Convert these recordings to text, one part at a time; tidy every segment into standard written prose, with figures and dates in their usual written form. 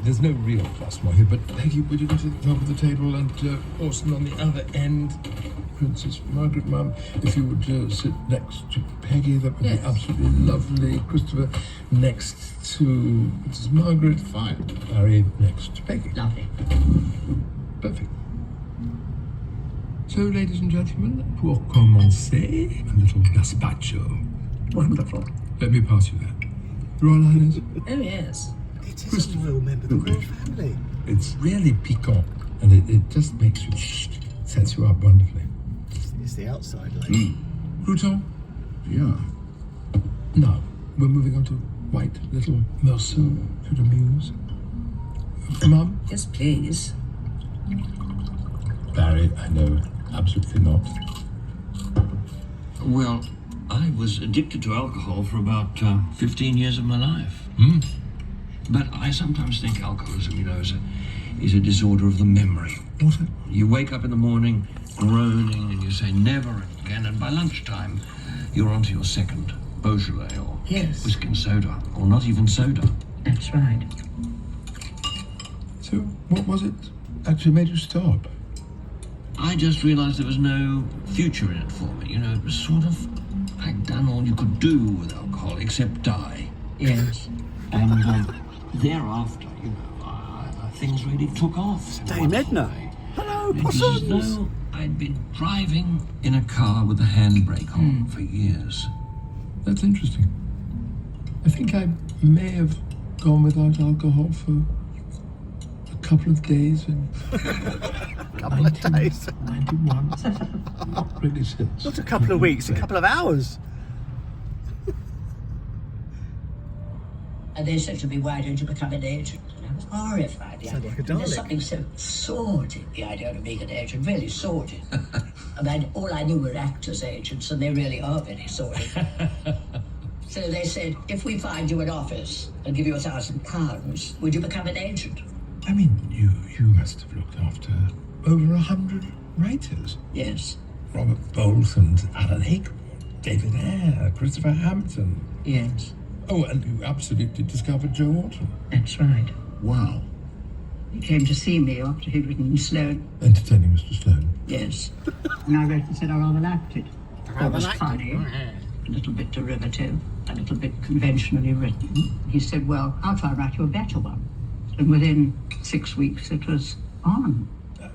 there's no real plasma here, but Peggy, would you go to the top of the table and Orson on the other end? Princess Margaret, Mum, if you would sit next to Peggy, that would be absolutely lovely. Christopher, next to Princess Margaret. Fine. Barry, next to Peggy. Lovely. Perfect. So, ladies and gentlemen, pour commencer, a little gazpacho. Wonderful. Let me pass you that. Royal Highness. Oh, yes. It is a royal member of the royal family. It's really piquant, and it just makes you, sets you up wonderfully. It's the outside lady. Crouton? Yeah. Now, we're moving on to white little Merceau to the Muse. Mum? Yes, please. Barry, I know, absolutely not. Well, I was addicted to alcohol for about 15 years of my life. But I sometimes think alcoholism, is a disorder of the memory. What? You wake up in the morning groaning and you say never again, and by lunchtime you're onto your second Beaujolais or whiskey and soda, or not even soda. That's right. So, what was it actually made you stop? I just realized there was no future in it for me. It was sort of, I'd done all you could do with alcohol except die. Yes. And thereafter, things really took off. Dame Edna. Hello, possums. It was as though I'd been driving in a car with the handbrake on for years. That's interesting. I think I may have gone without alcohol for a couple of days in Couple of days. 91. Not really since. Not a couple of weeks, a couple of hours. And they said to me, why don't you become an agent? And I was horrified. Sound like a There's Dalek. something so sordid, the idea of being an agent, really sordid. All I knew were actors' agents, and they really are very sordid. So they said, if we find you an office and give you £1,000, would you become an agent? I mean, you must have looked after over 100 writers. Yes. Robert Bolton, Alan Ayckbourn, David Eyre, Christopher Hampton. Yes. Oh, and you absolutely discovered Joe Orton. That's right. Wow. He came to see me after he'd written Sloane. Entertaining Mr. Sloane. Yes. And I wrote and said I rather liked it. It was liked it. funny, a little bit derivative, a little bit conventionally written. He said, well, I'll try and write you a better one. And within 6 weeks, it was on.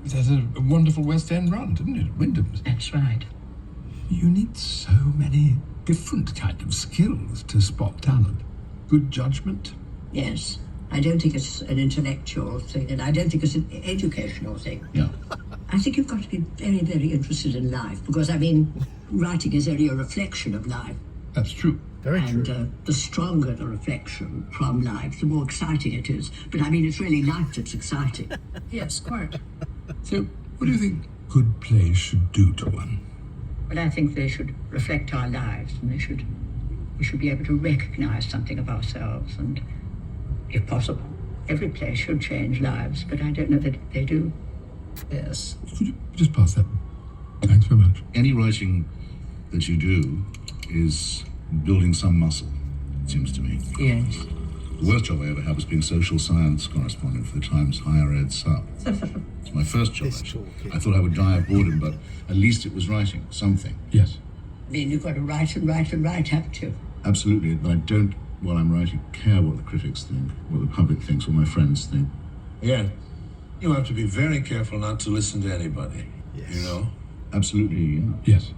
It has a wonderful West End run, didn't it? Wyndham's. That's right. You need so many different kind of skills to spot talent. Good judgment. Yes. I don't think it's an intellectual thing, and I don't think it's an educational thing. Yeah. I think you've got to be very, very interested in life, because, writing is only a reflection of life. That's true. Very true. And the stronger the reflection from life, the more exciting it is. But it's really life that's exciting. Yes, quite. So, what do you think good plays should do to one? But I think they should reflect our lives, and we should be able to recognize something of ourselves, and if possible, every play should change lives, but I don't know that they do. Yes. Could you just pass that? Thanks very much. Any writing that you do is building some muscle, it seems to me. Yes. The worst job I ever had was being social science correspondent for the Times Higher Ed Sup. It's my first job, This actually. talking. I thought I would die of boredom, but at least it was writing something. Yes. You've got to write and write and write, haven't you? Absolutely, but I don't, while I'm writing, care what the critics think, what the public thinks, what my friends think. Yeah, you have to be very careful not to listen to anybody. Yes. You know? Absolutely, yeah. Yes.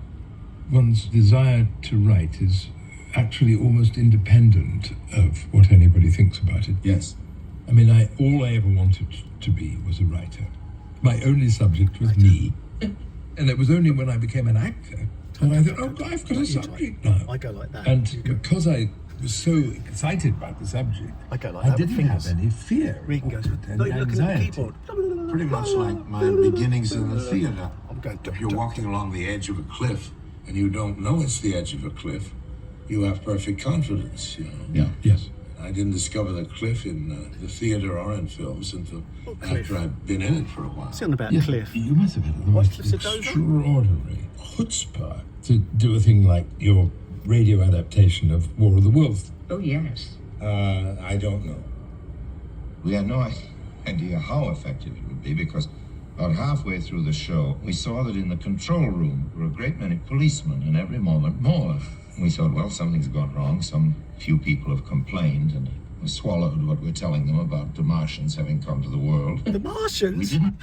One's desire to write is actually almost independent of what anybody thinks about it. Yes. All I ever wanted to be was a writer. My only subject was me. And it was only when I became an actor that I thought, oh, I've got a subject now. I go like that. And because I was so excited about the subject, I go like I that with didn't have fingers. any fear. Regan goes, of it, no, any you're looking at the anxiety. keyboard. Pretty much like my beginnings in the theater. I'm going, If you're walking along the edge of a cliff and you don't know it's the edge of a cliff, you have perfect confidence, you know? Yeah. Yes. I didn't discover the cliff in the theater or in films until after I'd been in it for a while. What's on about Yes, Cliff? You must have had the What's most Cliff's of Dover? extraordinary chutzpah to do a thing like your radio adaptation of War of the Worlds. Oh, yes. I don't know. We had no idea how effective it would be because about halfway through the show, we saw that in the control room there were a great many policemen and every moment more. We thought, well, something's gone wrong. Some few people have complained and swallowed what we're telling them about the Martians having come to the world. The Martians? We didn't